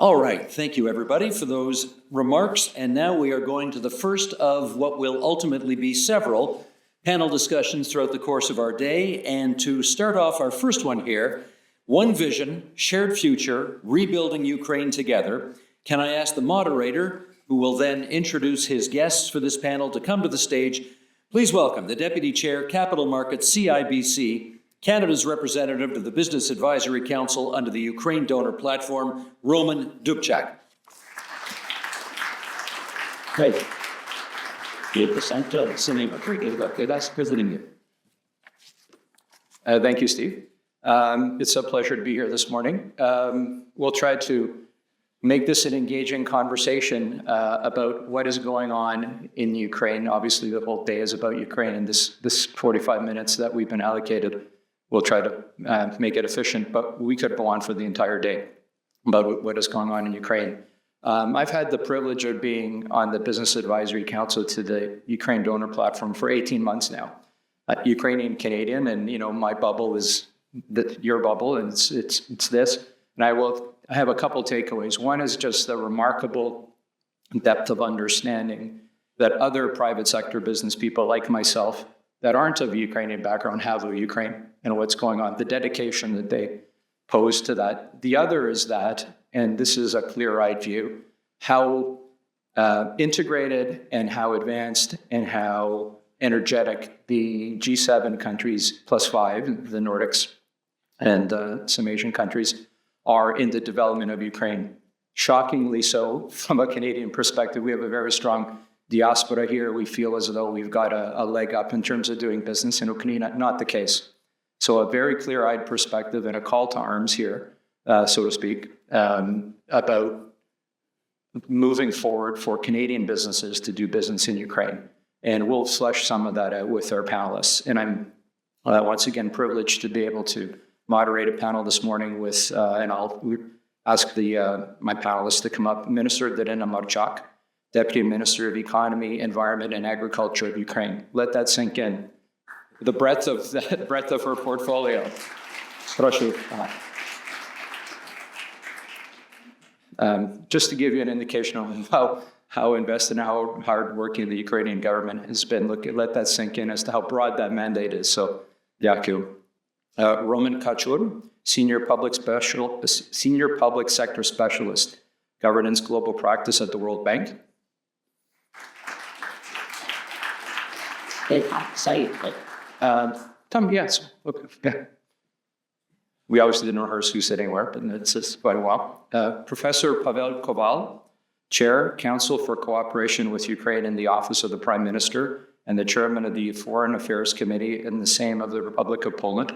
All right, thank you everybody for those remarks. And now we are going to the first of what will ultimately be several panel discussions throughout the course of our day. And to start off our first one here, One Vision, Shared Future, Rebuilding Ukraine Together. Can I ask the moderator, who will then introduce his guests for this panel, to come to the stage? Please welcome the Deputy Chair, Capital Markets, CIBC, Canada's representative to the Business Advisory Council under the Ukraine Donor Platform, Roman Dubček. Great. Thank you, Steve. It's a pleasure to be here this morning. We'll try to make this an engaging conversation about what is going on in Ukraine. Obviously, the whole day is about Ukraine, and this 45 minutes that we've been allocated, we'll try to make it efficient, but we could go on for the entire day about what is going on in Ukraine. I've had the privilege of being on the Business Advisory Council to the Ukraine Donor Platform for 18 months now. Ukrainian Canadian, and my bubble is your bubble, and it's this. And I have a couple takeaways. One is just the remarkable depth of understanding that other private sector business people like myself that aren't of Ukrainian background have of Ukraine and what's going on, the dedication that they pose to that. The other is that, and this is a clear-eyed view, how integrated and how advanced and how energetic the G7 countries +5, the Nordics, and some Asian countries are in the development of Ukraine. Shockingly so, from a Canadian perspective, we have a very strong diaspora here. We feel as though we've got a leg up in terms of doing business in Ukraine. Not the case. So a very clear-eyed perspective and a call to arms here, so to speak, about moving forward for Canadian businesses to do business in Ukraine. And we'll flesh some of that out with our panelists. And I'm once again privileged to be able to moderate a panel this morning with, and I'll ask my panelists to come up, Minister Darina Marchak, Deputy Minister of Economy, Environment, and Agriculture of Ukraine. Let that sink in. The breadth of her portfolio. Just to give you an indication of how invested and how hardworking the Ukrainian government has been, let that sink in as to how broad that mandate is. So, Yaku. Roman Kachur, Senior Public Sector Specialist, Governance Global Practice at the World Bank. Tom, yes. Okay. We obviously didn't rehearse who's sitting where, but it's just quite a while. Professor Pavel Koval, Chair, Council for Cooperation with Ukraine in the Office of the Prime Minister, and the Chairman of the Foreign Affairs Committee in the same of the Republic of Poland.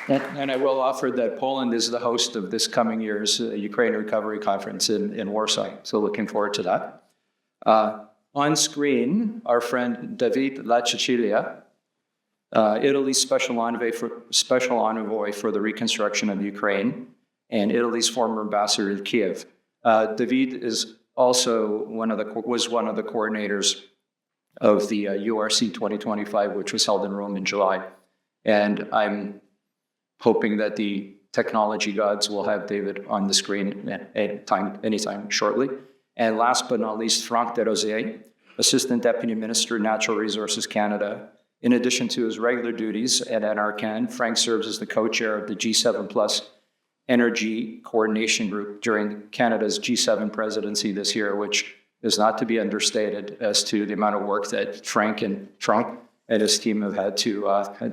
And I will offer that Poland is the host of this coming year's Ukraine Recovery Conference in Warsaw, so looking forward to that. On screen, our friend David Lacicilia, Italy's special envoy for the reconstruction of Ukraine, and Italy's former ambassador to Kiev. David is also was one of the coordinators of the URC 2025, which was held in Rome in July. And I'm hoping that the technology gods will have David on the screen anytime shortly. And last but not least, Franck Desrosiers, Assistant Deputy Minister, Natural Resources Canada. In addition to his regular duties at NRCan, Frank serves as the co-chair of the G7 Plus Energy Coordination Group during Canada's G7 presidency this year, which is not to be understated as to the amount of work that Frank and his team have had to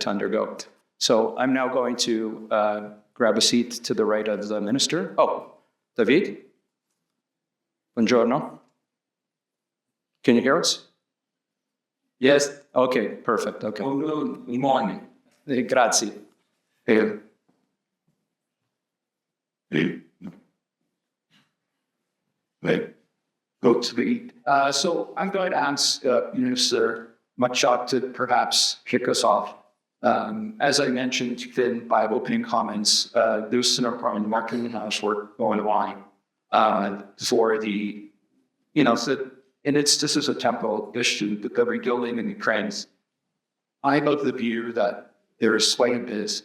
undergo. So I'm now going to grab a seat to the right of the minister. Oh, David? Buongiorno. Can you hear us? Yes? Okay, perfect. Okay. Good morning. Grazie. Go to the. So I'm going to ask Minister Marchak to perhaps kick us off. As I mentioned in my opening comments, there's some important marketing house work going on for the, this is a temporal issue, the rebuilding in Ukraine. I'm of the view that there is quite a bit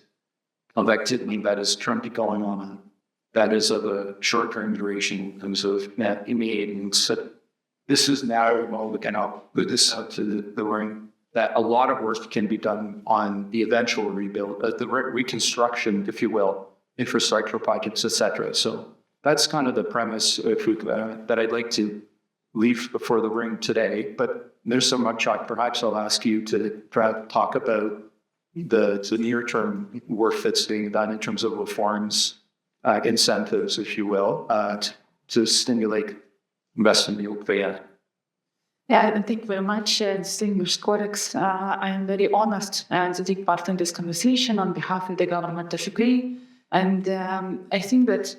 of activity that is currently going on that is of a short-term duration in terms of immediate. So this is now, well, we can put this out to the ring, that a lot of work can be done on the eventual rebuild, the reconstruction, if you will, infrastructure projects, etc. So that's kind of the premise that I'd like to leave for the ring today. But there's so much, perhaps I'll ask you to try to talk about the near-term work that's being done in terms of reforms, incentives, if you will, to stimulate investment in Ukraine. Yeah, thank you very much, distinguished colleagues. I am very honored to take part in this conversation on behalf of the government of Ukraine. And I think that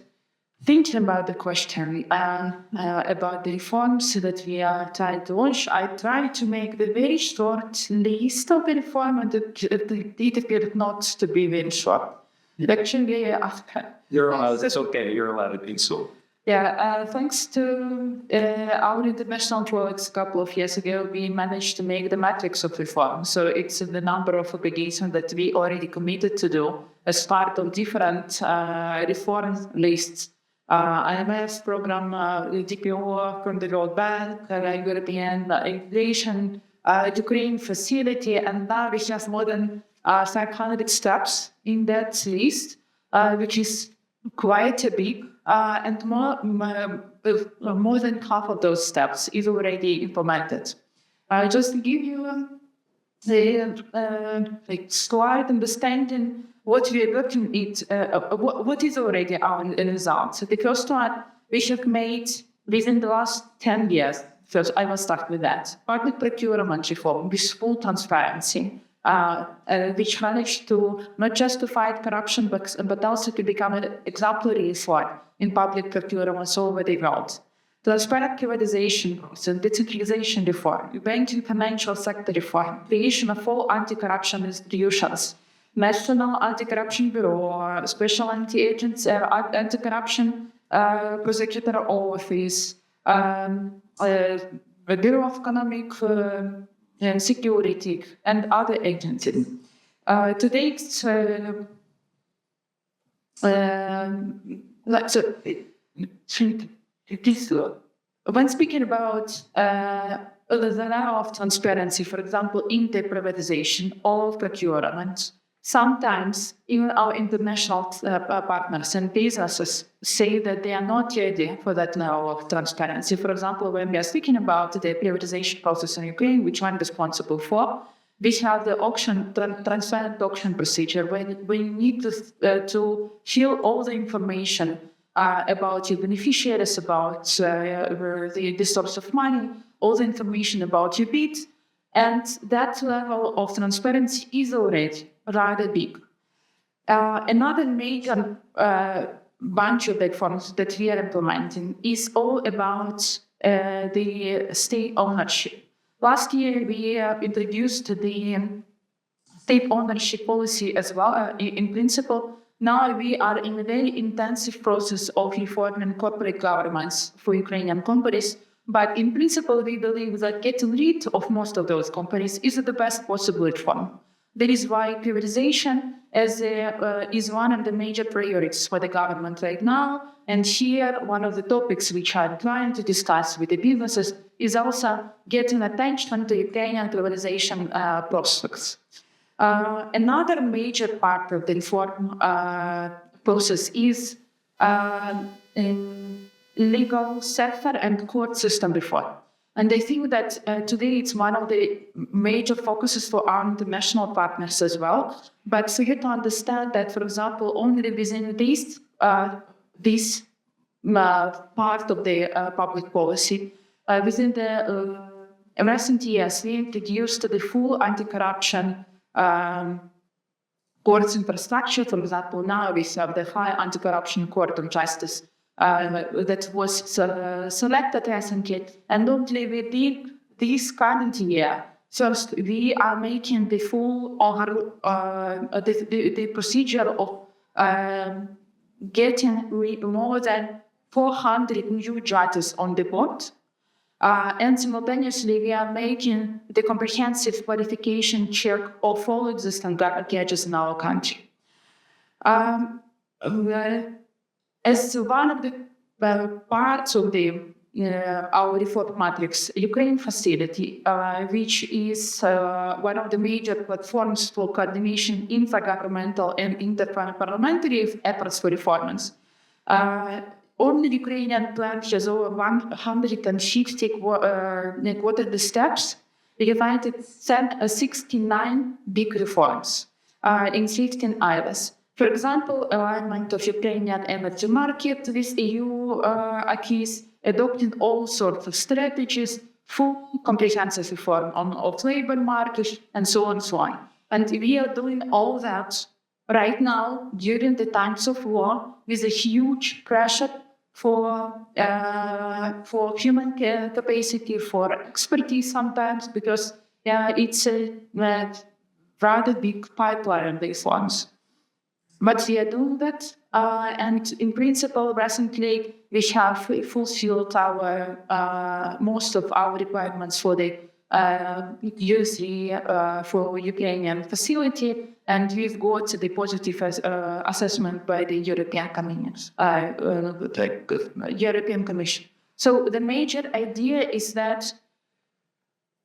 thinking about the question about the reforms that we are trying to launch, I try to make the very short list of the reform, and it appeared not to be very short. Actually, You're allowed, it's okay, you're allowed to be so. yeah, thanks to our international colleagues a couple of years ago, we managed to make the matrix of reform. So it's the number of obligations that we already committed to do as part of different reform lists. IMF program, DPO from the World Bank, European integration, Ukraine facility, and now we have more than 500 steps in that list, which is quite a big, and more than half of those steps is already implemented. Just to give you the slight understanding what we are looking at, what is already our results. The first one we have made within the last 10 years. First, I will start with that. Public procurement reform with full transparency, which managed to not just to fight corruption, but also to become an exemplary effort in public procurement all over the world. Transparent privatization, so decentralization reform, banking financial sector reform, creation of all anti-corruption institutions, National Anti-Corruption Bureau, Special Anti-Corruption Prosecutor Office, Bureau of Economic Security, and other agencies. To date, when speaking about the level of transparency, for example, in the privatization of procurement, sometimes even our international partners and businesses say that they are not ready for that level of transparency. For example, when we are speaking about the privatization process in Ukraine, which I'm responsible for, we have the transparent auction procedure where we need to fill all the information about your beneficiaries, about the source of money, all the information about your bid, and that level of transparency is already rather big. Another major bunch of reforms that we are implementing is all about the state ownership. Last year, we introduced the state ownership policy as well, in principle. Now we are in a very intensive process of reforming corporate governance for Ukrainian companies. But in principle, we believe that getting rid of most of those companies is the best possible reform. That is why privatization is one of the major priorities for the government right now. And here, one of the topics which I'm trying to discuss with the businesses is also getting attention to Ukrainian privatization process. Another major part of the reform process is in legal sector and court system reform. And I think that today it's one of the major focuses for our international partners as well. But so you have to understand that, for example, only within this part of the public policy, within the recent years, we introduced the full anti-corruption courts infrastructure. For example, now we have the High Anti-Corruption Court of Justice that was selected recently. And only within this current year, first, we are making the full the procedure of getting more than 400 new judges on the board. And simultaneously, we are making the comprehensive qualification check of all existing judges in our country. Well, as one of the parts of our reform matrix, Ukraine facility, which is one of the major platforms for coordination intergovernmental and interparliamentary efforts for reforms. Only the Ukrainian plan has over 150 quarterly steps, divided 69 big reforms in 16 areas. For example, alignment of Ukrainian energy market with EU acquis, adopting all sorts of strategies, full comprehensive reform of labor market, and so on and so on. And we are doing all that right now during the times of war with a huge pressure for human capacity, for expertise sometimes, because it's a rather big pipeline, these ones. But we are doing that, and in principle, recently we have fulfilled our most of our requirements for the U3 for Ukrainian facility, and we've got the positive assessment by the European Commission. So the major idea is that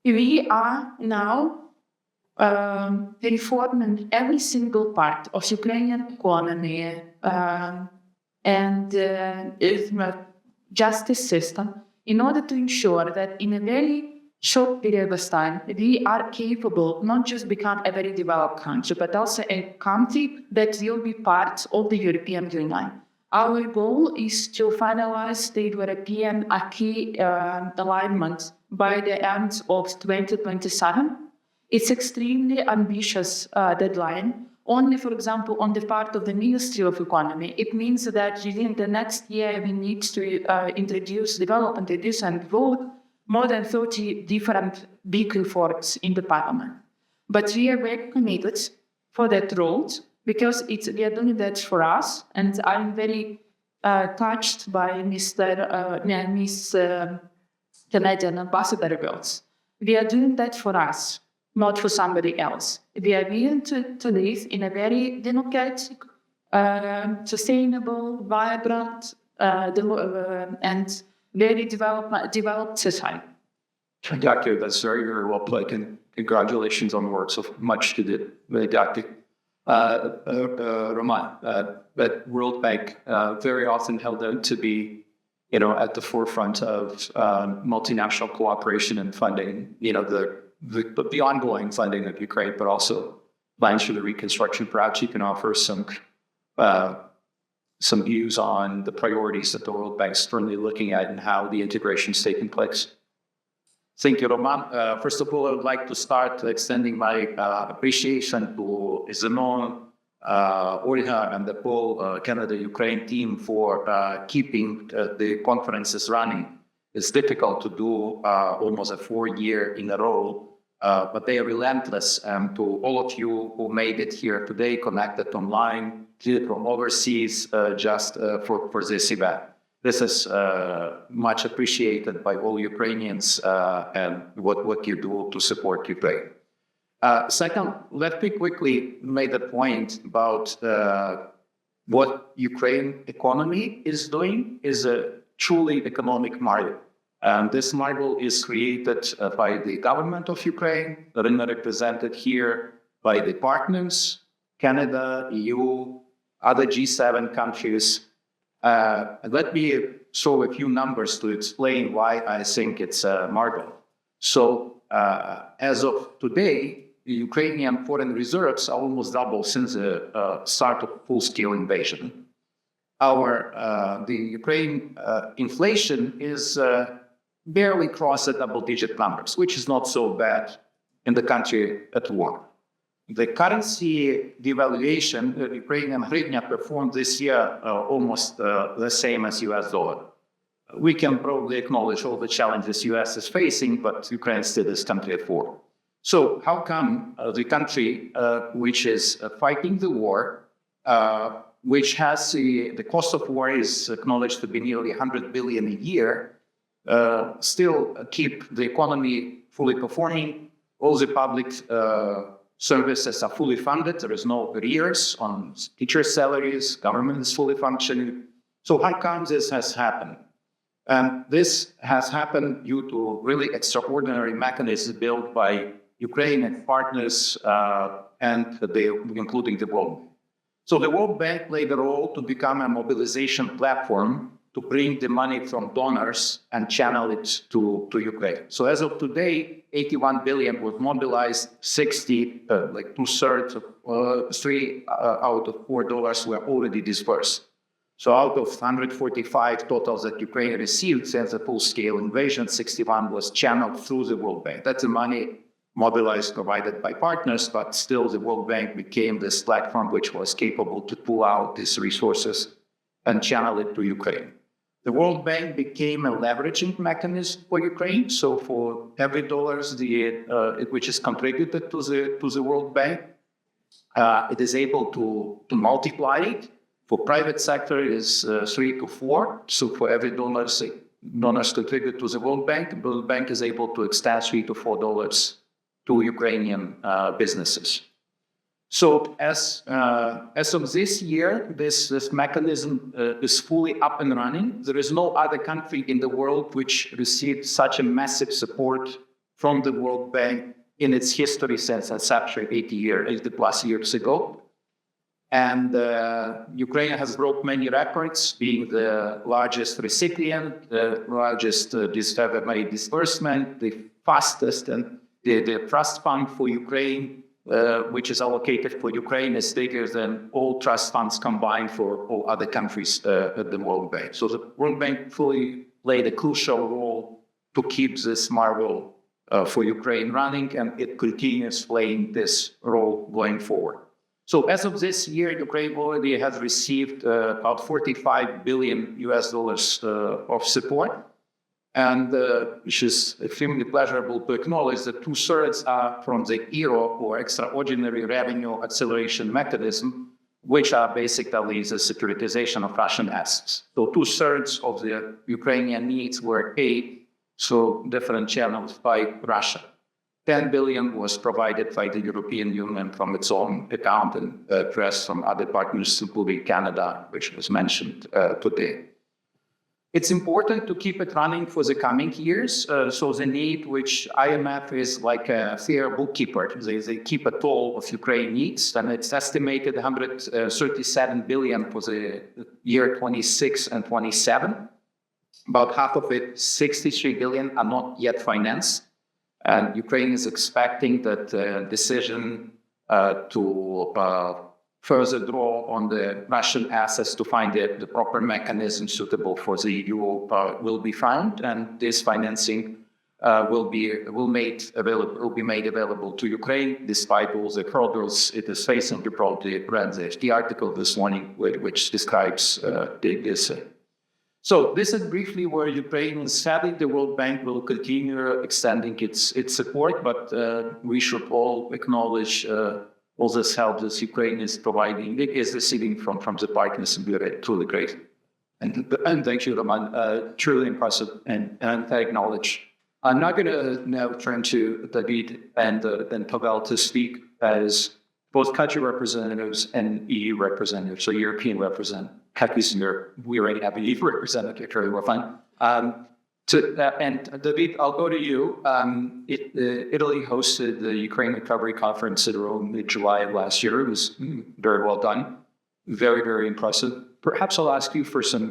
we are now reforming every single part of Ukrainian economy and justice system in order to ensure that in a very short period of time, we are capable not just become a very developed country, but also a country that will be part of the European Union. Our goal is to finalize the European acquis alignment by the end of 2027. It's extremely ambitious deadline. Only, for example, on the part of the Ministry of Economy, it means that within the next year we need to develop, introduce, and vote more than 30 different big reforms in the Parliament. But we are very committed for that road because we are doing that for us, and I'm very touched by Miss Canadian Ambassador Girls. We are doing that for us, not for somebody else. We are willing to live in a very democratic, sustainable, vibrant, and very developed society. Doctor, that's very, very well put, and congratulations on works of much to do, Dr. Roman. But World Bank very often held out to be, at the forefront of multinational cooperation and funding, the ongoing funding of Ukraine, but also plans for the reconstruction. Perhaps you can offer some views on the priorities that the World Bank is currently looking at and how the integration is taking place. Thank you, Roman. First of all, I would like to start extending my appreciation to Zenon, Olga, and the whole Canada-Ukraine team for keeping the conferences running. It's difficult to do almost a 4-year in a row, but they are relentless. And to all of you who made it here today, connected online, from overseas, just for this event. This is much appreciated by all Ukrainians and what you do to support Ukraine. Second, let me quickly make the point about what Ukraine economy is doing is a truly economic marvel. And this marvel is created by the government of Ukraine, represented here by the partners, Canada, EU, other G7 countries. Let me show a few numbers to explain why I think it's a marvel. So as of today, the Ukrainian foreign reserves are almost double since the start of full-scale invasion. The Ukraine inflation is barely crossed the double-digit numbers, which is not so bad in the country at war. The currency devaluation, the Ukrainian hryvnia performed this year almost the same as US dollar. We can probably acknowledge all the challenges US is facing, but Ukraine still is country at war. So how come the country which is fighting the war, which has the cost of war is acknowledged to be nearly 100 billion a year, still keep the economy fully performing, all the public services are fully funded. There is no arrears on teacher salaries. Government is fully functioning. So how come this has happened? And this has happened due to really extraordinary mechanisms built by Ukrainian partners including the World Bank. So the World Bank played a role to become a mobilization platform to bring the money from donors and channel it to Ukraine. So as of today, 81 billion was mobilized, 60, like two-thirds of out of $4 were already disbursed. So out of 145 totals that Ukraine received since the full-scale invasion, 61 was channeled through the World Bank. That's the money mobilized, provided by partners, but still the World Bank became this platform which was capable to pull out these resources and channel it to Ukraine. The World Bank became a leveraging mechanism for Ukraine. So for every dollar which is contributed to the World Bank, it is able to multiply it. For private sector, it is 3 to 4. So for every donors contribute to the World Bank is able to extend $3 to $4 to Ukrainian businesses. So as of this year, this mechanism is fully up and running. There is no other country in the world which received such a massive support from the World Bank in its history since inception 80 plus years ago. And Ukraine has broke many records, being the largest recipient, the largest disbursement, the fastest, and the trust fund for Ukraine, which is allocated for Ukraine, is bigger than all trust funds combined for all other countries at the World Bank. So the World Bank fully played a crucial role to keep this marvel for Ukraine running, and it continues playing this role going forward. So as of this year, Ukraine already has received about $45 billion of support. And which is extremely pleasurable to acknowledge that 2/3 are from the ERO, or Extraordinary Revenue Acceleration Mechanism, which are basically the securitization of Russian assets. So 2/3 of the Ukrainian needs were paid through different channels by Russia. 10 billion was provided by the European Union from its own account and rest from other partners, including Canada, which was mentioned today. It's important to keep it running for the coming years. So the need, which IMF is like a fair bookkeeper, they keep a toll of Ukraine needs, and it's estimated 137 billion for the year 26 and 27. About half of it, 63 billion, are not yet financed. And Ukraine is expecting that decision to further draw on the Russian assets to find the proper mechanism suitable for the EU will be found, and this financing will be made available to Ukraine despite all the hurdles it is facing. You probably read the article this morning which describes this. So this is briefly where Ukraine is heading. The World Bank will continue extending its support, but we should all acknowledge all this help that Ukraine is providing, is receiving from the partners, and we are truly grateful. And thank you, Roman. Truly impressive, and I acknowledge. I'm not going to now turn to David and Pavel to speak as both country representatives and EU representatives, so European representatives. We already have a EU representative, we're fine. And David, I'll go to you. Italy hosted the Ukraine Recovery Conference in Rome in July of last year. It was very well done, very, very impressive. Perhaps I'll ask you for some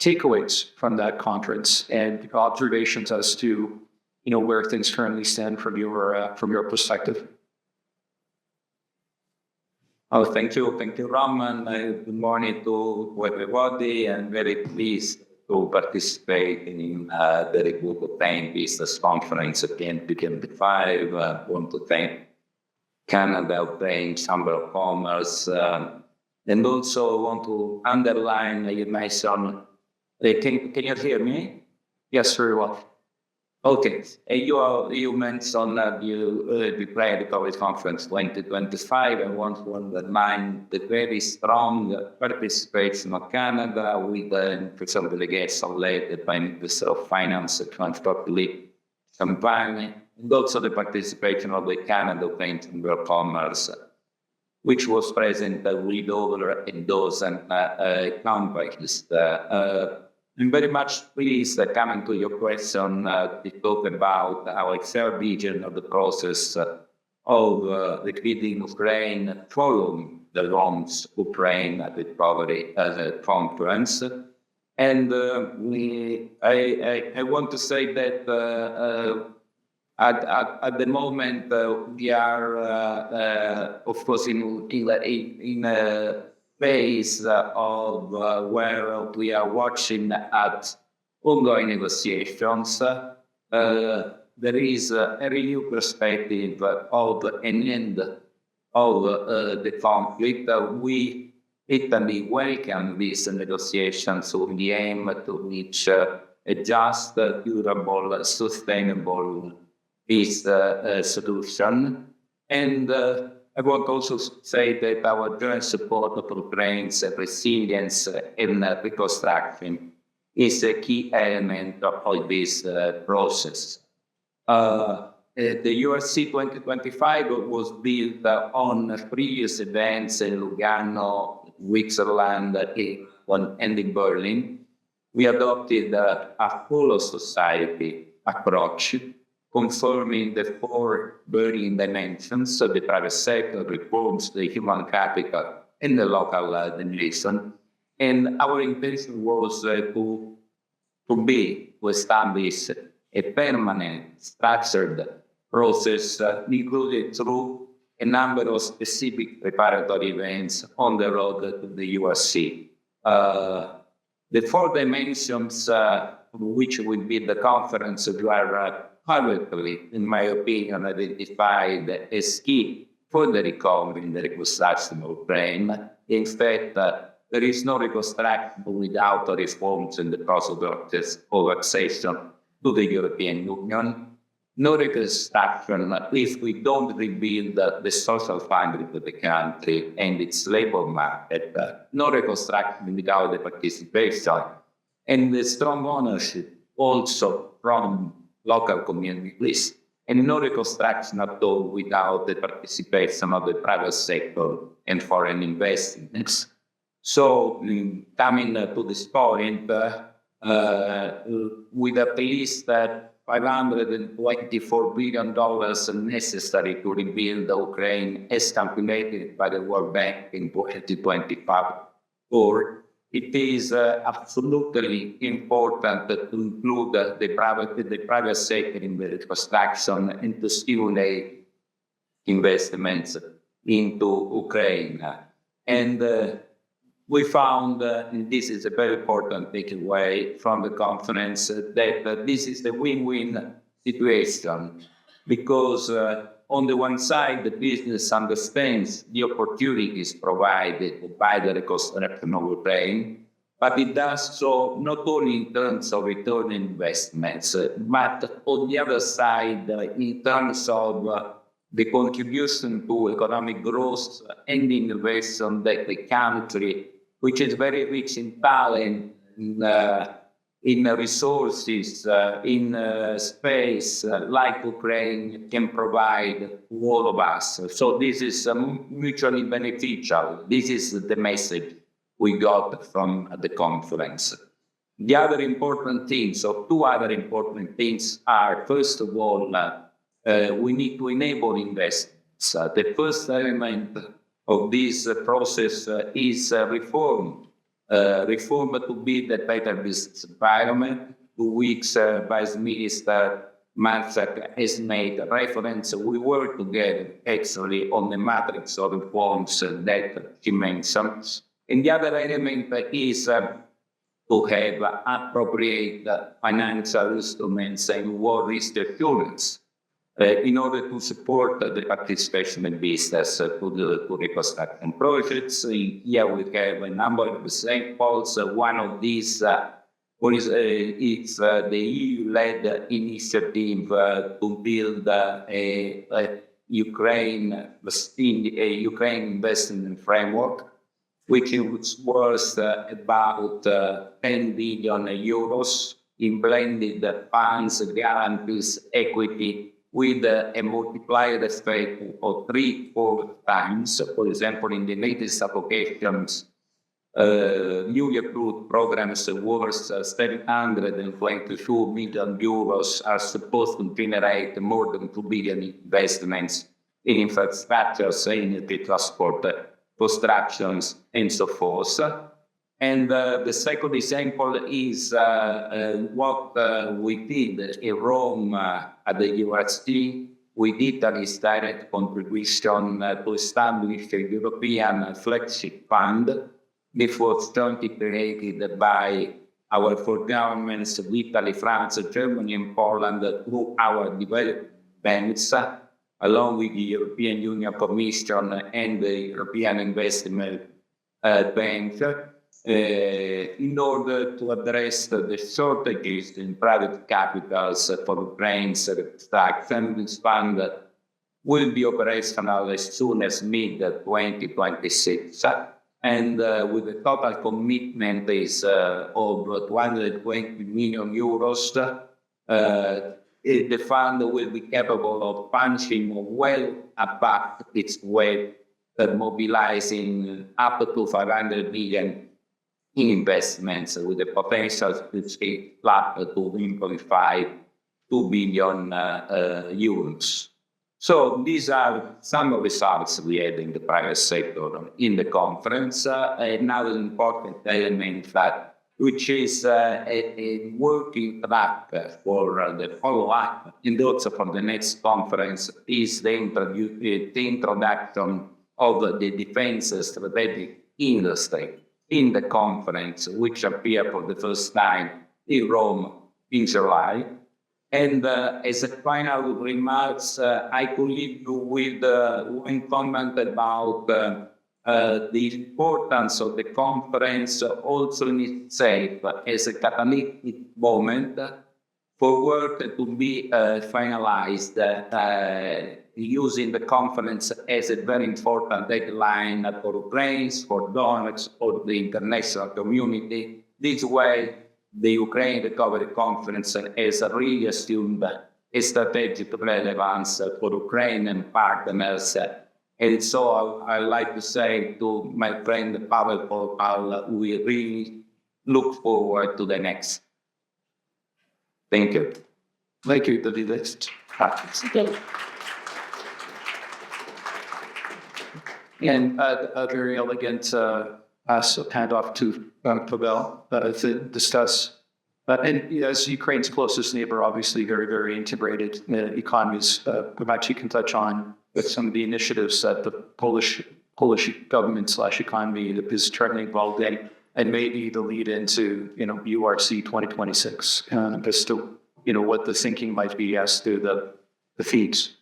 takeaways from that conference and observations as to where things currently stand from your perspective. Oh, thank you, Roman. Good morning to everybody, and very pleased to participate in the European Business Conference at 2025. I want to thank Canada, Ukraine Chamber of Commerce, and also want to underline you mentioned. Can you hear me? Yes, very well. Okay. You mentioned that you declared the COVID conference 2025. I want to underline the very strong participation of Canada with the some delegation led by Minister of Finance and Transport Campaign, and also the participation of the Canada-Ukraine Chamber of Commerce, which was present with over a dozen companies. I'm very much pleased coming to your question to talk about our third region of the process of liquidating Ukraine following the Rome's Ukraine Recovery Conference. And I want to say that at the moment we are, of course, in a phase of where we are watching at ongoing negotiations. There is a renewed perspective of an end of the conflict. We, Italy, welcome these negotiations with the aim to reach a just, durable, sustainable peace solution. And I want also to say that our joint support of Ukraine's resilience and reconstruction is a key element of this process. The URC 2025 was built on previous events in Lugano, Switzerland, and in Berlin. We adopted a full society approach, confirming the four burning dimensions of the private sector, reforms, the human capital, and the local dimension. And our intention was to establish a permanent, structured process included through a number of specific preparatory events on the road to the URC. The four dimensions which will be the conference were currently, in my opinion, identified as key for the recovery and the reconstruction of Ukraine. In fact, there is no reconstruction without reforms in the process of accession to the European Union. No reconstruction if we don't rebuild the social fabric of the country and its labor market. No reconstruction without the participation and the strong ownership also from local communities. And no reconstruction at all without the participation of the private sector and foreign investments. So, coming to this point, with at least $524 billion necessary to rebuild Ukraine as calculated by the World Bank in 2025, or it is absolutely important to include the private sector in the reconstruction and to stimulate investments into Ukraine. And we found, and this is a very important takeaway from the conference, that this is a win-win situation because on the one side, the business understands the opportunities provided by the reconstruction of Ukraine, but it does so not only in terms of return on investments, but on the other side, in terms of the contribution to economic growth and innovation that the country, which is very rich in talent, in resources, in space, like Ukraine, can provide to all of us. So this is mutually beneficial. This is the message we got from the conference. The other important things, or two other important things are, first of all, we need to enable investments. The first element of this process is reform. Reform to build a better business environment, to which Vice Minister Marzak has made reference. We work together actually on the matrix of reforms that she mentioned. And the other element is to have appropriate financial instruments and war risk assurance in order to support the participation in business to reconstruction projects. Here we have a number of examples. One of these is the EU-led initiative to build a Ukraine investment framework, which is worth about 10 billion euros in blended funds, guarantees, equity, with a multiplier effect of 3-4 times. For example, in the latest applications, newly approved programs worth 722 million euros are supposed to generate more than 2 billion investments in infrastructures, energy, transport, constructions, and so forth. And the second example is what we did in Rome at the university with Italy's direct contribution to establish a European flagship fund. This was jointly created by our four governments of Italy, France, Germany, and Poland through our development banks, along with the European Union Commission and the European Investment Bank, in order to address the shortages in private capitals for Ukraine's reconstruction. This fund will be operational as soon as mid-2026. And with a total commitment is of 220 million euros, the fund will be capable of punching well above its weight, mobilizing up to 500 million in investments with the potential to scale up to 1.5 2 billion euros. So these are some results we had in the private sector in the conference. Another important element that which is a working track for the follow-up and also for the next conference is the introduction of the defense strategic industry in the conference, which appeared for the first time in Rome in July. And as a final remarks, I could leave you with one comment about the importance of the conference also in itself as a catalytic moment for work to be finalized, using the conference as a very important deadline for Ukraine, for donors, for the international community. This way, the Ukraine Recovery Conference has really assumed a strategic relevance for Ukrainian partners. And so I like to say to my friend Pavel Popal, we really look forward to the next. Thank you. Thank you, David. And a very elegant handoff to Pavel to discuss. And as Ukraine's closest neighbor, obviously very, very integrated economies, perhaps you can touch on with some of the initiatives that the Polish government / economy is currently involved in, and maybe the lead into URC 2026 as to what the thinking might be as to the fees.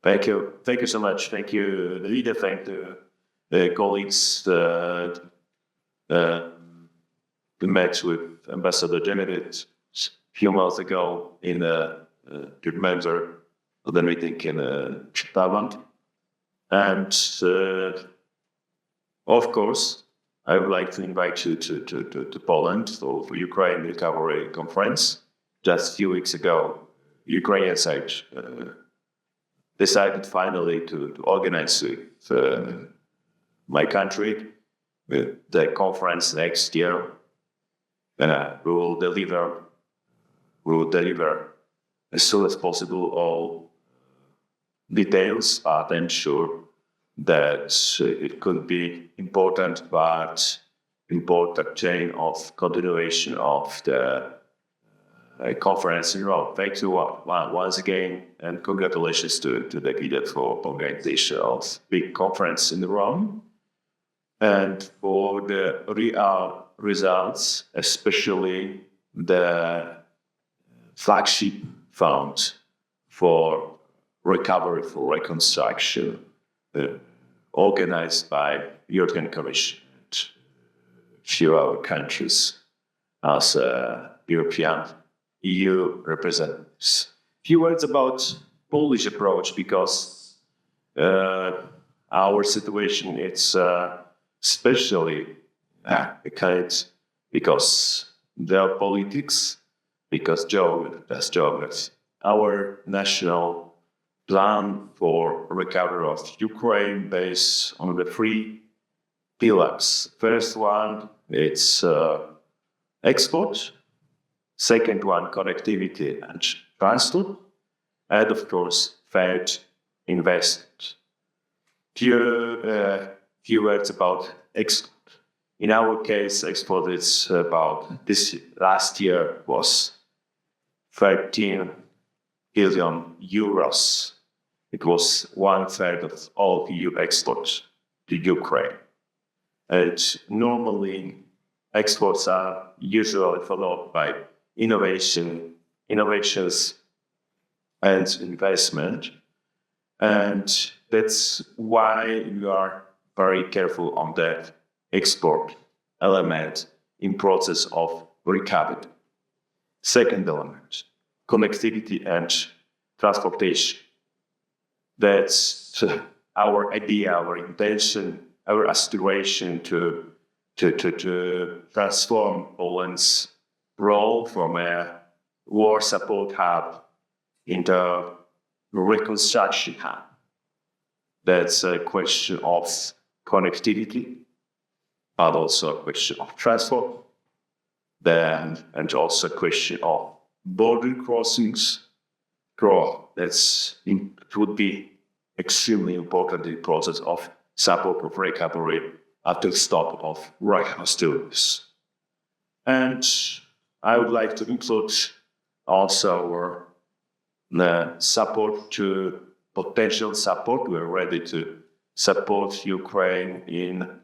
Thank you so much. Thank you, the leader. Thank the colleagues. We met with Ambassador Demirel a few months ago in the member of the meeting in Poland. And of course, I would like to invite you to Poland for Ukraine Recovery Conference. Just a few weeks ago, Ukrainian side decided finally to organize with my country with the conference next year. We will deliver as soon as possible all details, but I'm sure that it could be important chain of continuation of the conference in Rome. Thank you once again, and congratulations to the leader for organization of big conference in Rome and for the real results, especially the flagship fund for recovery, for reconstruction, organized by European Commission and few other countries as European EU representatives. Few words about Polish approach, because our situation it's especially because their politics because that's our national plan for recovery of Ukraine based on the three pillars. First one, it's export. Second one, connectivity and transport. And of course, third, investment. Few words about export. In our case, export is about this last year was 13 billion euros. It was 1/3 of all EU exports to Ukraine. And normally, exports are usually followed by innovations and investment. And that's why we are very careful on that export element in process of recovery. Second element, connectivity and transportation. That's our idea, our intention, our aspiration to transform Poland's role from a war support hub into a reconstruction hub. That's a question of connectivity, but also a question of transport, and also a question of border crossings. It would be extremely important in the process of support of recovery after stop of Russian hostilities. And I would like to include also the potential support. We're ready to support Ukraine in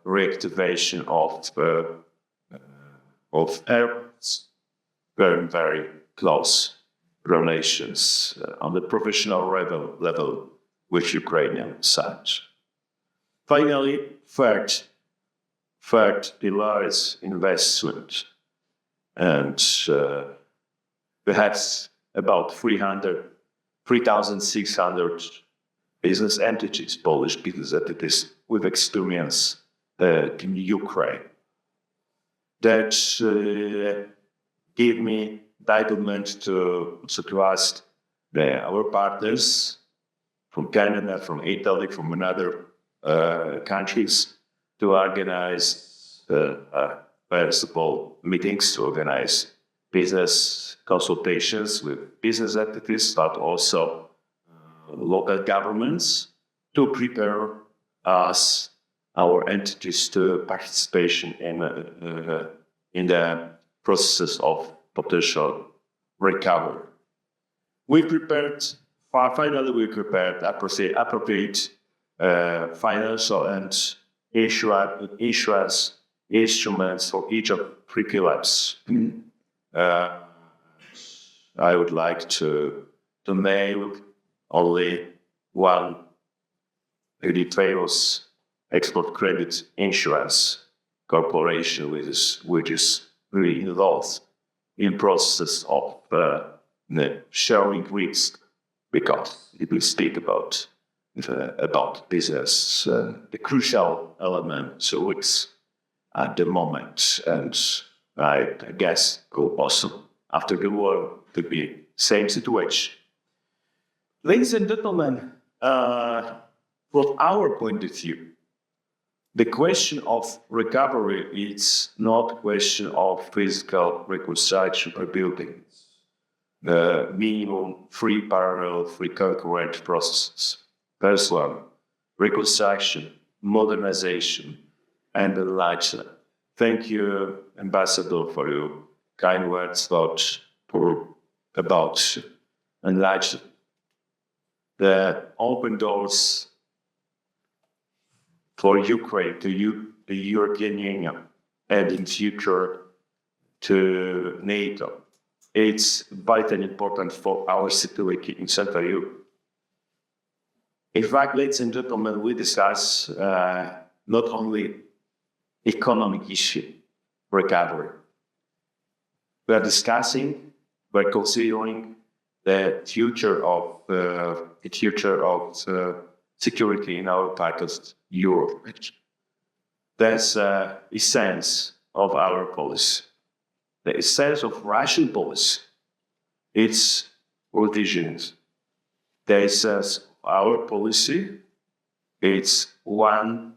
reactivation of airports. Very, very close relations on the professional level with Ukrainian side. Finally, third pillar is investment. And we have about 3,600 business entities, Polish business entities with experience in Ukraine. That gave me entitlement to ask our partners from Canada, from Italy, from another countries to organize first of all meetings, to organize business consultations with business entities, but also local governments to prepare us, our entities, to participation in the process of potential recovery. Finally, we prepared appropriate financial and insurance instruments for each of three pillars. I would like to name only one really famous export credit insurance corporation, which is really involved in process of sharing risk, because it will speak about business, the crucial element to risk at the moment. And I guess could also after the war to be same situation. Ladies and gentlemen, from our point of view, the question of recovery is not a question of physical reconstruction or building. The minimum three parallel, three concurrent processes. First one, reconstruction, modernization, and enlargement. Thank you, Ambassador, for your kind words about enlargement. The open doors for Ukraine to the European Union and in future to NATO. It's vitally important for our security in Central Europe. In fact, ladies and gentlemen, we discuss not only economic issue recovery. We're considering the future of security in our part of Europe. That's the essence of our policy. the sense of Russian policy. It's politicians. They says our policy, it's one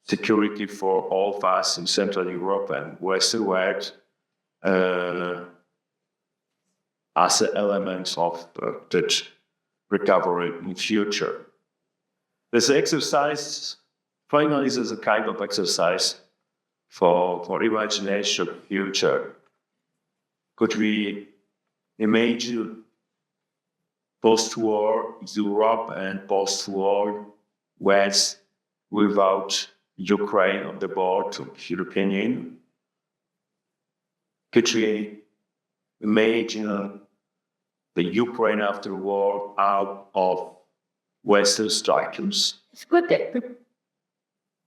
security for all of us in Central Europe and Western world as an element of that recovery in future. This exercise, finally, is a kind of exercise for imagination of future. Could we imagine post-war Europe and post-war West without Ukraine on the board of the European Union? Could we imagine the Ukraine after war out of Western strikers It's good that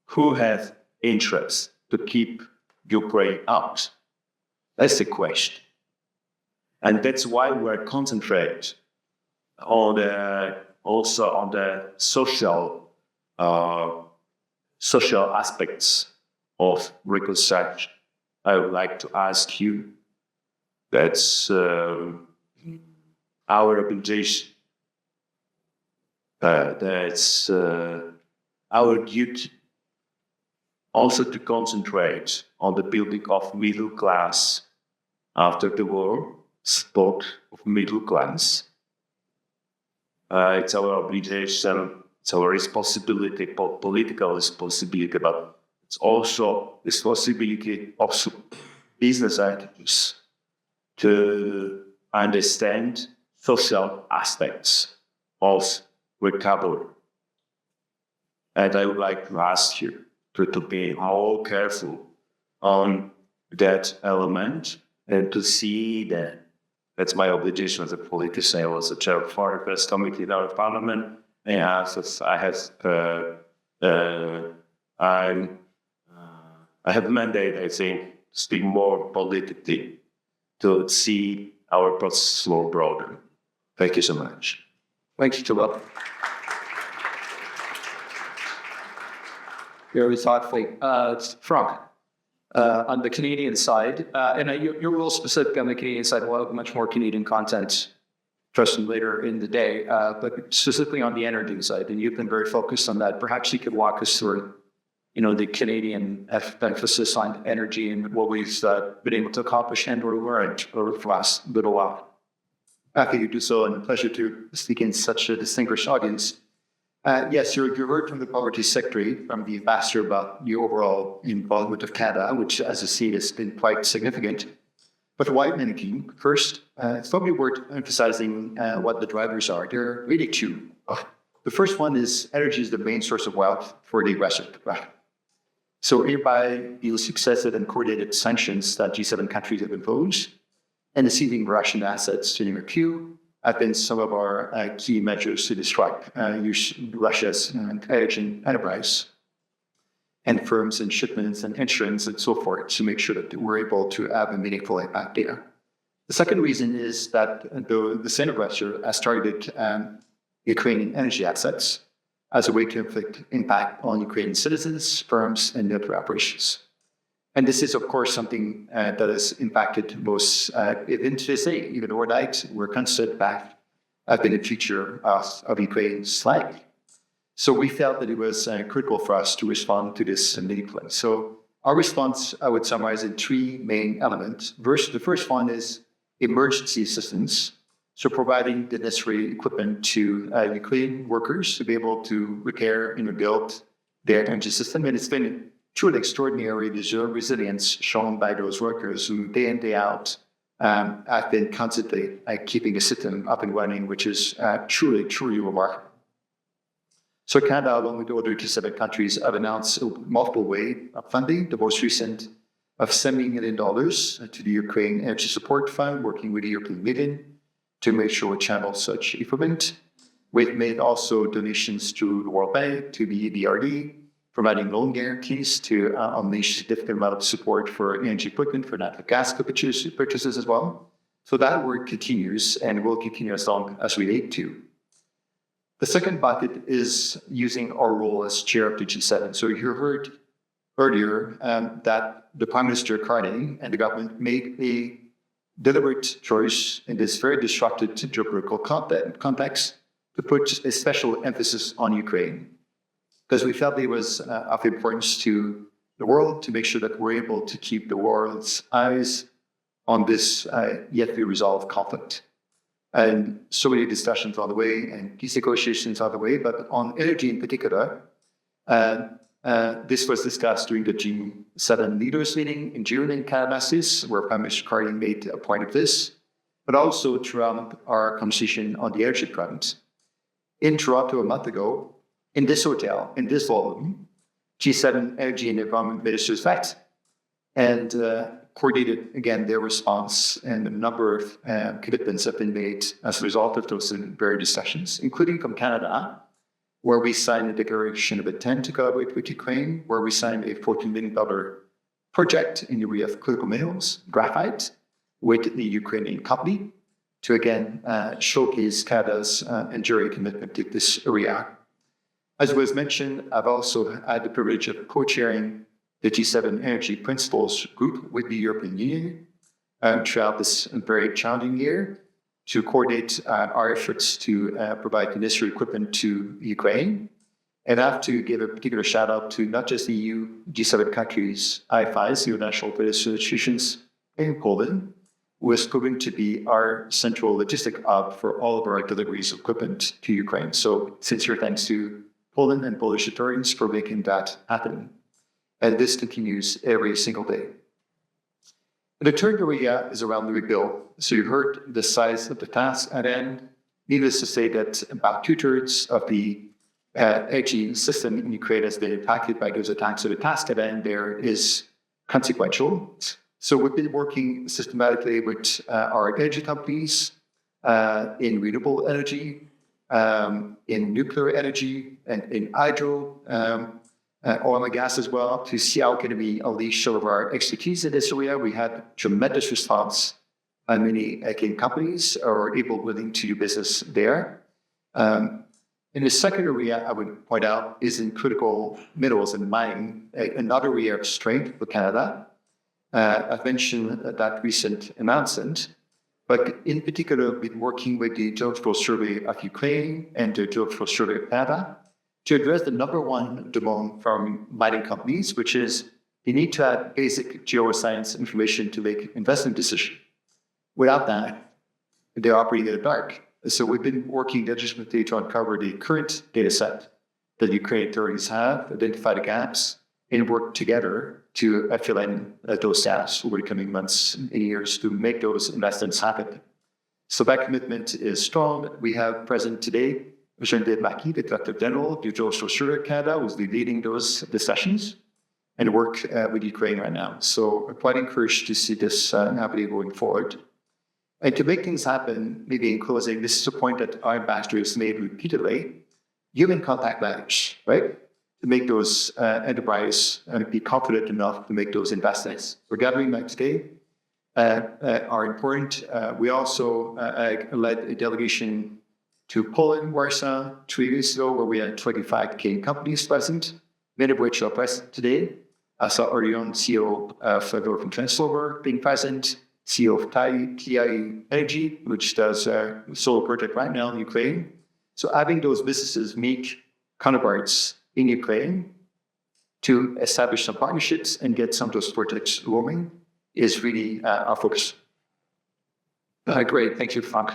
who have interest to keep Ukraine out? That's the question. And that's why we're concentrating on also on the social aspects of reconstruction. I would like to ask you, that's our obligation, that's our duty also to concentrate on the building of middle class after the war, support of middle class. It's our obligation, it's our responsibility, political responsibility, but it's also responsibility of business entities to understand social aspects of recovery. And I would like to ask you to be all careful on that element and to see that that's my obligation as a politician. I was the chair of Foreign Affairs Committee in our parliament. And I have a mandate, I think, to speak more politically, to see our process more broader. Thank you so much. Thank you, Tula. Very thoughtful. Frank, on the Canadian side, and you're real specific on the Canadian side, we'll have much more Canadian content, trust me, later in the day, but specifically on the energy side, and you've been very focused on that. Perhaps you could walk us through, the Canadian emphasis on energy and what we've been able to accomplish and or weren't over the last little while. Happy to do so, and a pleasure to speak in such a distinguished audience. Yes, you heard from the Poverty Secretary, from the ambassador, about the overall involvement of Canada, which, as you see, has been quite significant. But why energy? First, it's probably worth emphasizing what the drivers are. There are really two. The first one is energy is the main source of wealth for the aggressor. So hereby, the successive and coordinated sanctions that G7 countries have imposed and the seizing Russian assets, to name a few, have been some of our key measures to disrupt Russia's energy enterprise and firms and shipments and insurance and so forth to make sure that we're able to have a meaningful impact there. The second reason is that the same aggressor has targeted Ukrainian energy assets as a way to inflict impact on Ukrainian citizens, firms, and military operations. And this is, of course, something that has impacted most, even to this day, even overnight, where constant back have been a feature of Ukraine's life. So we felt that it was critical for us to respond to this immediately. So our response, I would summarize in three main elements. The first one is emergency assistance. So providing the necessary equipment to Ukrainian workers to be able to repair and rebuild their energy system. And it's been truly extraordinary, the resilience shown by those workers who day in, day out have been constantly keeping the system up and running, which is truly, truly remarkable. So Canada, along with the other G7 countries, have announced multiple ways of funding, the most recent of $70 million to the Ukraine Energy Support Fund, working with the European Union to make sure we channel such equipment. We've made also donations to the World Bank, to the EBRD, providing loan guarantees to unleash significant amount of support for energy equipment, for natural gas purchases as well. So that work continues and will continue as long as we need to. The second bucket is using our role as chair of the G7. So you heard earlier that the Prime Minister Carney and the government made a deliberate choice in this very disrupted geopolitical context to put a special emphasis on Ukraine, because we felt it was of importance to the world to make sure that we're able to keep the world's eyes on this yet to be resolved conflict. And so many discussions on the way and peace negotiations on the way, but on energy in particular, this was discussed during the G7 leaders meeting in June in Calabasas, where Prime Minister Carney made a point of this, but also throughout our conversation on the energy front. In Toronto a month ago, in this hotel, in this volume, G7 energy and environment ministers met and coordinated, again, their response, and a number of commitments have been made as a result of those various discussions, including from Canada, where we signed a declaration of intent to collaborate with Ukraine, where we signed a $14 million project in the area of critical minerals, graphite, with the Ukrainian company, to again showcase Canada's enduring commitment to this area. As was mentioned, I've also had the privilege of co-chairing the G7 Energy Principles Group with the European Union throughout this very challenging year to coordinate our efforts to provide the necessary equipment to Ukraine. And I have to give a particular shout out to not just the EU, G7 countries, IFIs, the International Financial Institutions in Poland, who has proven to be our central logistic hub for all of our deliveries of equipment to Ukraine. So sincere thanks to Poland and Polish authorities for making that happen. And this continues every single day. The third area is around the rebuild. So you heard the size of the task at end. Needless to say that about 2/3 of the energy system in Ukraine has been impacted by those attacks. So the task at end there is consequential. So we've been working systematically with our energy companies in renewable energy, in nuclear energy, and in hydro, oil and gas as well, to see how can we unleash some of our expertise in this area. We had tremendous response by many Canadian companies are able, willing to do business there. In the second area, I would point out, is in critical minerals and mining, another area of strength for Canada. I've mentioned that recent announcement, but in particular, we've been working with the Geological Survey of Ukraine and the Geological Survey of Canada to address the number one demand from mining companies, which is they need to have basic geoscience information to make investment decisions. Without that, they're operating in the dark. So we've been working diligently to uncover the current data set that Ukrainian authorities have, identify the gaps, and work together to fill in those gaps over the coming months and years to make those investments happen. So that commitment is strong. We have present today Jean-David Marquis, the Director General of the Geological Survey of Canada, who's leading those discussions and work with Ukraine right now. So we're quite encouraged to see this happening going forward. And to make things happen, maybe in closing, this is a point that our ambassador has made repeatedly, human contact matters, right? To make those enterprise and be confident enough to make those investments. We're gathering back today are important. We also led a delegation to Poland, Warsaw, 3 weeks ago, where we had 25 Canadian companies present, many of which are present today. I saw Orion, CEO of Northern Translover, being present, CEO of TI Energy, which does a solar project right now in Ukraine. So having those businesses meet counterparts in Ukraine to establish some partnerships and get some of those projects rolling is really our focus. Great, thank you, Frank.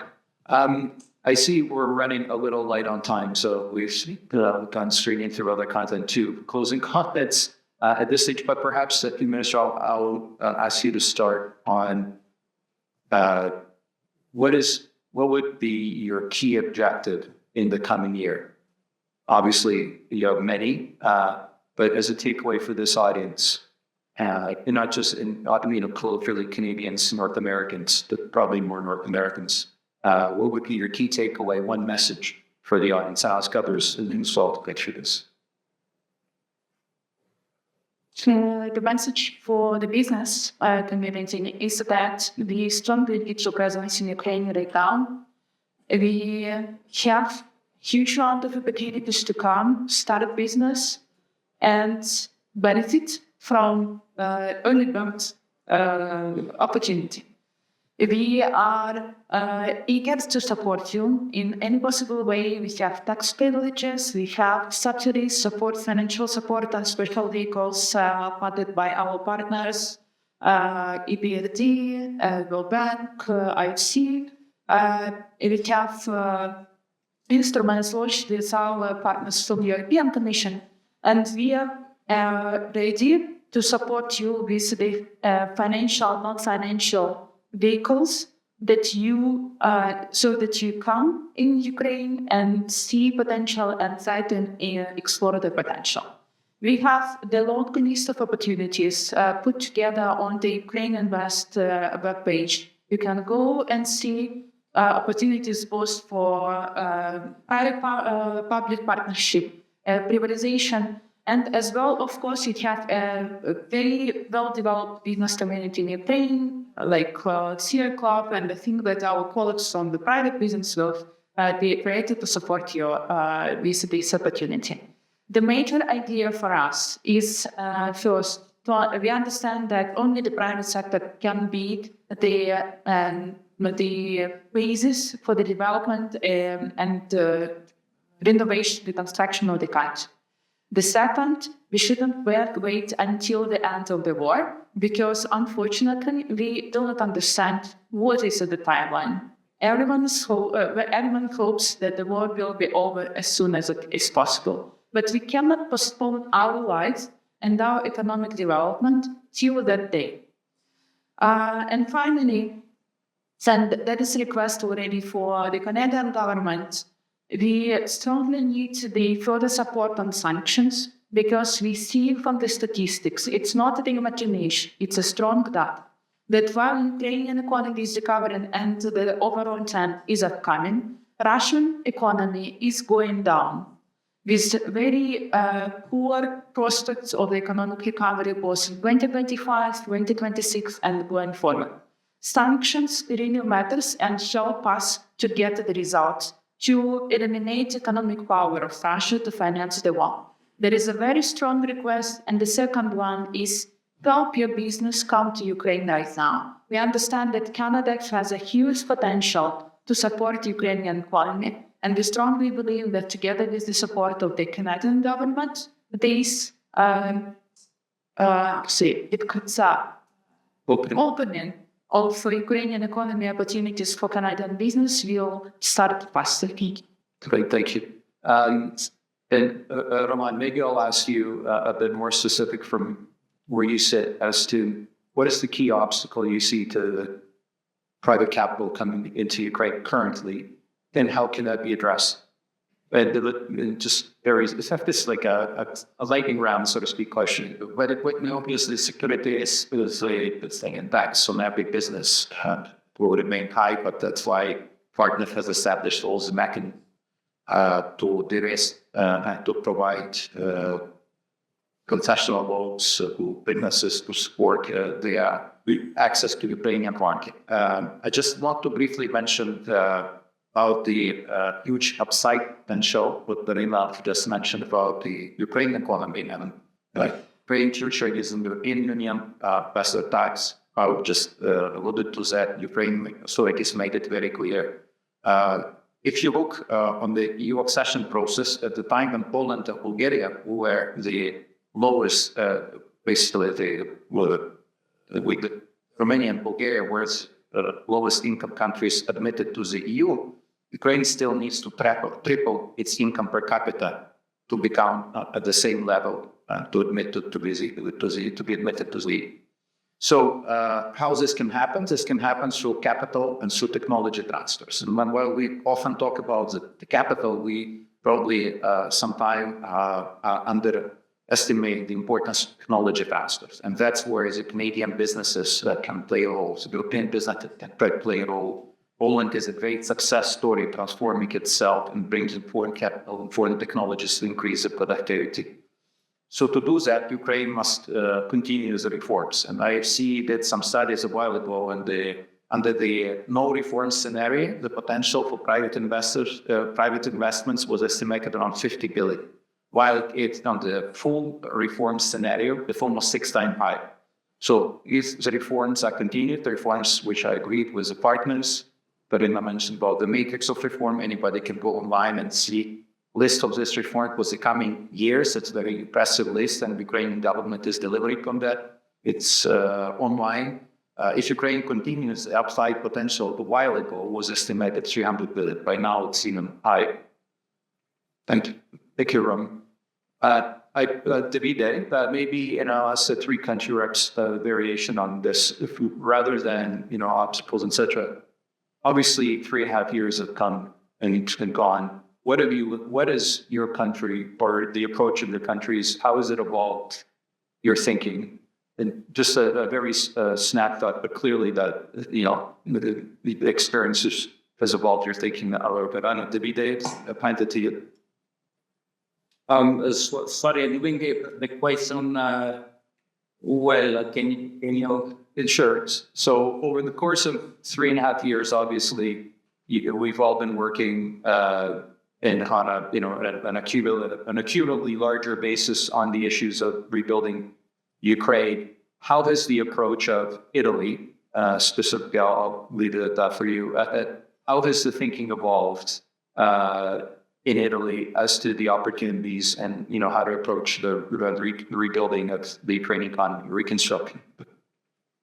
I see we're running a little light on time, so we've gone straight into other content too. Closing comments at this stage, but perhaps, Minister, I'll ask you to start on what would be your key objective in the coming year? Obviously, you have many, but as a takeaway for this audience, and not just colloquially Canadians, North Americans, but probably more North Americans, what would be your key takeaway, one message for the audience? I'll ask others as well to picture this. The message for the business community is that we strongly need to presence in Ukraine right now. We have huge amount of opportunities to come, start a business, and benefit from early bird opportunity. We are eager to support you in any possible way. We have tax privileges, we have subsidies, support, financial support, and special vehicles funded by our partners, EBRD, World Bank, IFC. We have instruments launched with our partners from the European Commission, and we are ready to support you with the financial, non-financial vehicles that you so that you come in Ukraine and see potential and try to explore the potential. We have the long list of opportunities put together on the Ukraine Invest webpage. You can go and see opportunities both for public partnership, privatization, and as well, of course, you have a very well-developed business community in Ukraine, like Sierra Club, and I think that our colleagues from the private business will be created to support you with this opportunity. The major idea for us is first, we understand that only the private sector can be the basis for the development and renovation, the construction of the country. The second, we shouldn't wait until the end of the war, because unfortunately, we do not understand what is the timeline. Everyone hopes that the war will be over as soon as it is possible, but we cannot postpone our lives and our economic development till that day. And finally, and that is a request already for the Canadian government. We strongly need the further support on sanctions, because we see from the statistics, it's not the imagination, it's a strong data, that while Ukrainian economy is recovering and the overall trend is upcoming, Russian economy is going down with very poor prospects of the economic recovery both in 2025, 2026, and going forward. Sanctions really matters and help us to get the results, to eliminate economic power of Russia to finance the war. There is a very strong request, and the second one is help your business come to Ukraine right now. We understand that Canada has a huge potential to support the Ukrainian economy, and we strongly believe that together with the support of the Canadian government, this it could opening of Ukrainian economy opportunities for Canadian business will start faster. Great, thank you. And Roman, maybe I'll ask you a bit more specific from where you sit as to what is the key obstacle you see to the private capital coming into Ukraine currently, and how can that be addressed? And just areas, this is like a lightning round, so to speak, question. But obviously, security is a thing, and tax on every business will remain high, but that's why partner has established all the mechanisms to de-risk and to provide concessional loans to businesses to support their access to Ukrainian market. I just want to briefly mention about the huge upside potential what Marina just mentioned about the Ukrainian economy and Ukraine future is in the European Union, better tax. I would just alluded to that. Ukraine authorities made it very clear. If you look on the EU accession process, at the time when Poland and Bulgaria were the lowest, basically with Romania and Bulgaria were the lowest income countries admitted to the EU, Ukraine still needs to triple its income per capita to become at the same level to be admitted to the EU. So how this can happen? This can happen through capital and through technology transfers. And while we often talk about the capital, we probably sometimes underestimate the importance of technology transfers. And that's where the Canadian businesses can play a role. The European business can play a role. Poland is a great success story, transforming itself and brings foreign capital and foreign technologies to increase the productivity. So to do that, Ukraine must continue the reforms. And IFC did some studies a while ago, and under the no reform scenario, the potential for private investments was estimated around 50 billion. while it's on the full reform scenario, it's almost 6 times higher. So if the reforms are continued, the reforms which I agreed with the partners, but I mentioned about the matrix of reform, anybody can go online and see list of this reform for the coming years. It's a very impressive list, and the Ukrainian government is delivering on that. It's online. If Ukraine continues, the upside potential a while ago was estimated 300 billion. By now, it's even higher. Thank you, Ram. Davide, maybe, as a three-country reps variation on this, rather than, obstacles, etc. Obviously, 3.5 years have come and gone. What is your country, or the approach of the countries, how has it evolved your thinking? And just a very snapshot, but clearly that, the experiences has evolved your thinking a little bit. I don't know, Davide, I point it to you. Sorry, I didn't get the question well. Can you? Insurance. So over the course of 3.5 years, obviously, we've all been working on an accumulatively larger basis on the issues of rebuilding Ukraine. How has the approach of Italy, specifically, I'll leave it at that for you. How has the thinking evolved in Italy as to the opportunities and how to approach the rebuilding of the Ukrainian economy, reconstruction?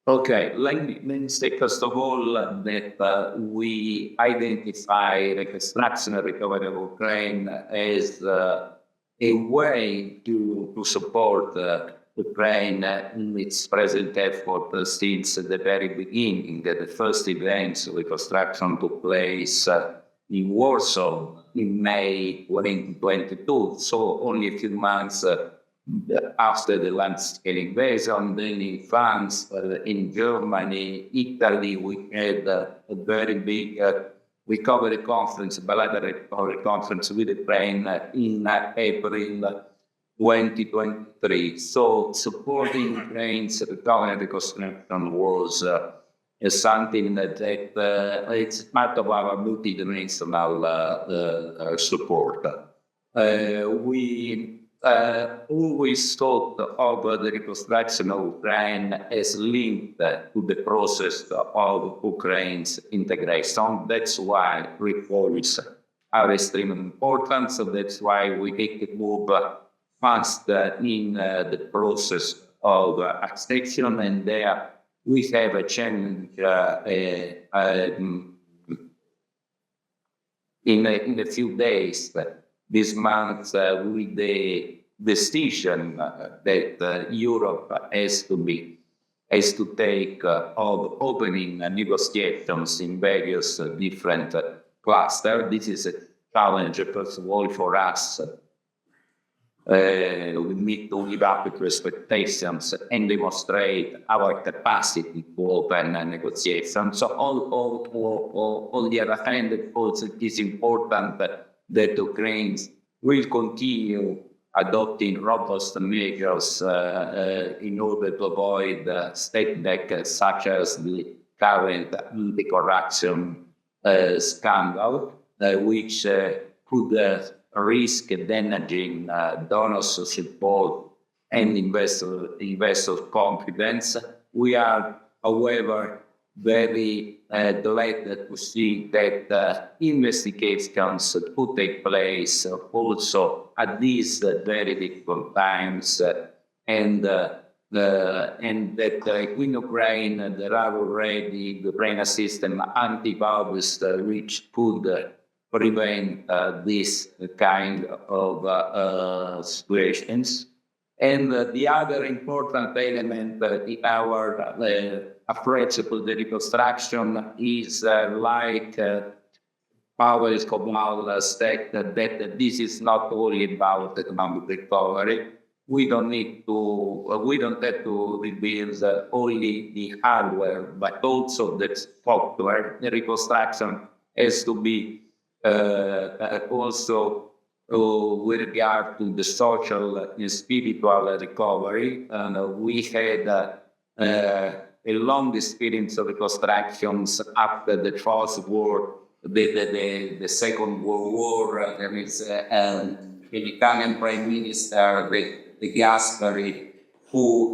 Okay, let me say first of all that we identify reconstruction and recovery of Ukraine as a way to support Ukraine in its present effort since the very beginning. The first events of reconstruction took place in Warsaw in May 2022, so only a few months after the large-scale invasion. Then in France, in Germany, Italy, we had a very big recovery conference, bilateral recovery conference with Ukraine in April 2023. So supporting Ukraine's recovery and reconstruction was something that it's part of our multidimensional support. We always thought of the reconstruction of Ukraine as linked to the process of Ukraine's integration. That's why reforms are extremely important. So that's why we take a move fast in the process of accession, and there we have a change in a few days this month with the decision that Europe has to take of opening negotiations in various different clusters. This is a challenge, first of all, for us. We need to live up to expectations and demonstrate our capacity to open negotiations. So on the other hand, also it is important that Ukraine will continue adopting robust measures in order to avoid setbacks such as the current anti-corruption scandal, which could risk damaging donors' support and investor confidence. We are, however, very glad to see that investigations could take place also at these very difficult times, and that in Ukraine there are already the brain system antivirus which could prevent this kind of situations. And the other important element in our approach to the reconstruction is like Pavel Escobar said, that this is not only about economic recovery. We don't have to rebuild only the hardware, but also the software. The reconstruction has to be also with regard to the social and spiritual recovery. We had a long experience of reconstructions after the First War, the Second World War. There is an Italian Prime Minister, the Gasperi, who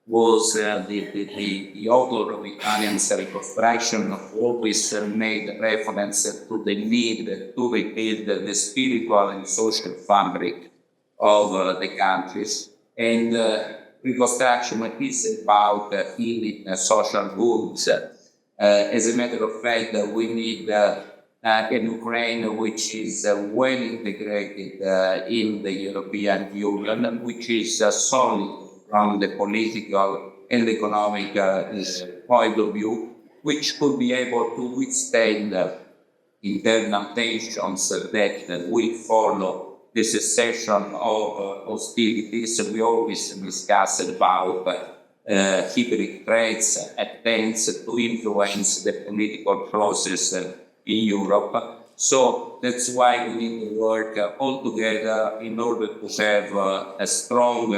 was the author of Italian reconstruction, always made reference to the need to rebuild the spiritual and social fabric of the countries. And reconstruction is about healing social wounds. As a matter of fact, we need an Ukraine which is well integrated in the European Union, which is solid from the political and economic point of view, which could be able to withstand internal tensions that will follow the cessation of hostilities. We always discuss about hybrid threats, attempts to influence the political process in Europe. So that's why we need to work all together in order to have a strong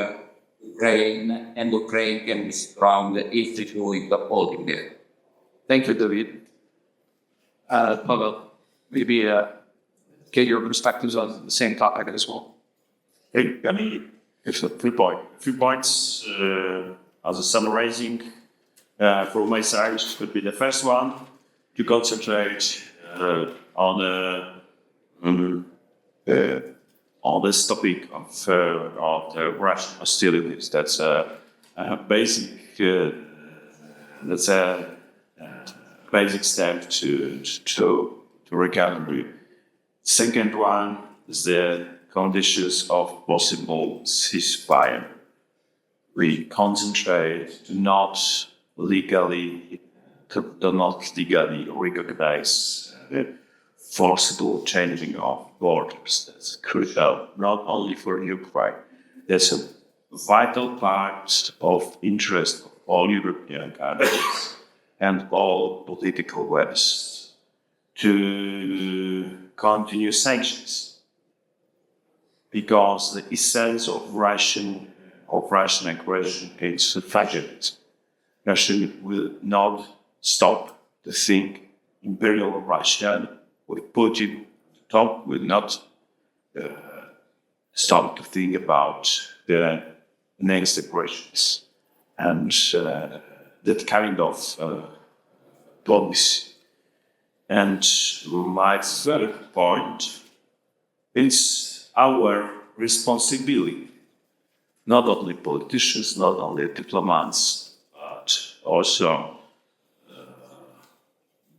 Ukraine, and Ukraine can be strong if we do it all together. Thank you, David. Pavel, maybe get your perspectives on the same topic as well. Hey, I mean, it's a 3 point. 3 points as a summarizing from my side would be the first one to concentrate on this topic of the Russian hostilities. That's a basic. That's a basic step to recovery. Second one is the conditions of possible ceasefire. We concentrate to not legally recognize the forcible changing of borders. That's crucial, not only for Ukraine. That's a vital part of interest of all European countries and all political West to continue sanctions, because the essence of Russian aggression is fraudulent. Russia will not stop to think imperial Russia with Putin top will not stop to think about the next aggressions and that kind of policy. And my third point is our responsibility, not only politicians, not only diplomats, but also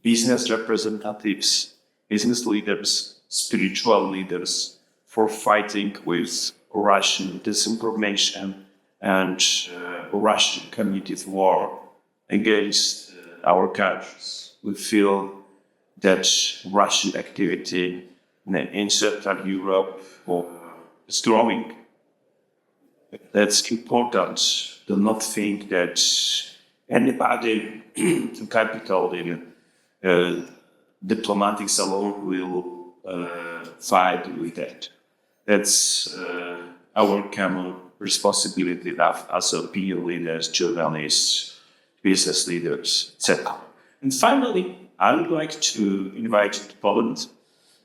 business representatives, business leaders, spiritual leaders, for fighting with Russian disinformation and Russian committed war against our countries. We feel that Russian activity in Central Europe is growing. That's important to not think that anybody in capital in diplomatic salon will fight with that. That's our common responsibility as opinion leaders, journalists, business leaders, etc. And finally, I would like to invite Poland,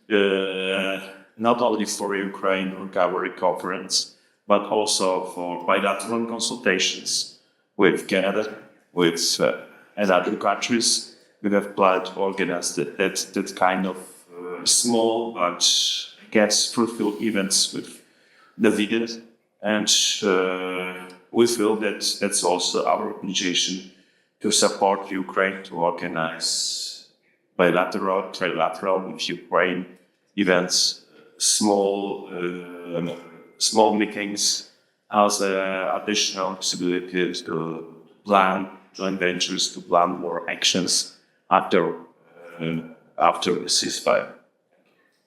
not only for Ukraine recovery conference, but also for bilateral consultations with Canada, with and other countries. We have planned to organize that kind of small but gets fruitful events with the leaders. And we feel that that's also our obligation to support Ukraine to organize bilateral, trilateral with Ukraine events, small meetings as additional possibilities to plan joint ventures, to plan more actions after the ceasefire.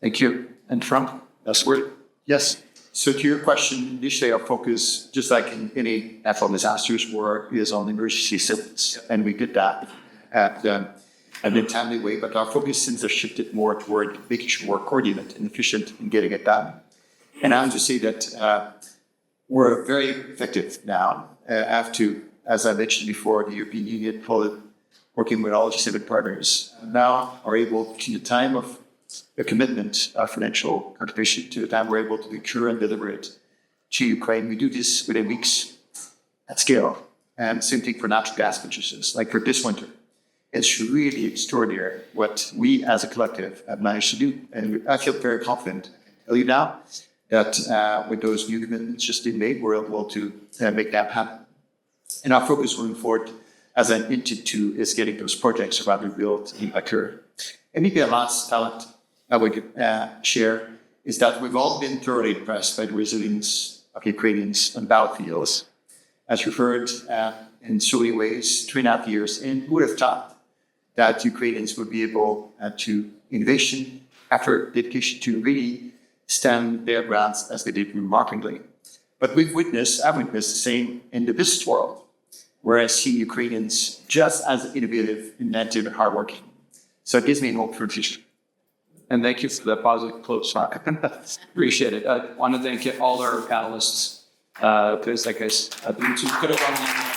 Thank you. And Frank, last word. Yes. So to your question, initially our focus, just like in any natural disasters work, is on emergency assistance, and we did that at a timely way. But our focus since has shifted more toward making sure we're coordinated and efficient in getting it done. And I want to say that we're very effective now after, as I mentioned before, the European Union, Poland, working with all G7 partners, now are able, in the time of a commitment of financial contribution to it, and we're able to procure and deliver it to Ukraine. We do this within weeks at scale. And same thing for natural gas purchases, like for this winter. It's really extraordinary what we as a collective have managed to do. And I feel very confident, I tell you now, that with those new commitments just being made, we're able to make that happen. And our focus moving forward as an entity is getting those projects around the built occur. And maybe a last talent I would share is that we've all been thoroughly impressed by the resilience of Ukrainians on battlefields. As you've heard in so many ways, 3.5 years, and who would have thought that Ukrainians would be able to innovation, effort, dedication to really stand their grounds as they did remarkably. But I've witnessed the same in the business world, where I see Ukrainians just as innovative, inventive, and hardworking. So it gives me hope for the future. And thank you for the positive close. Appreciate it. I want to thank all our panelists, because like I said, could have gone on.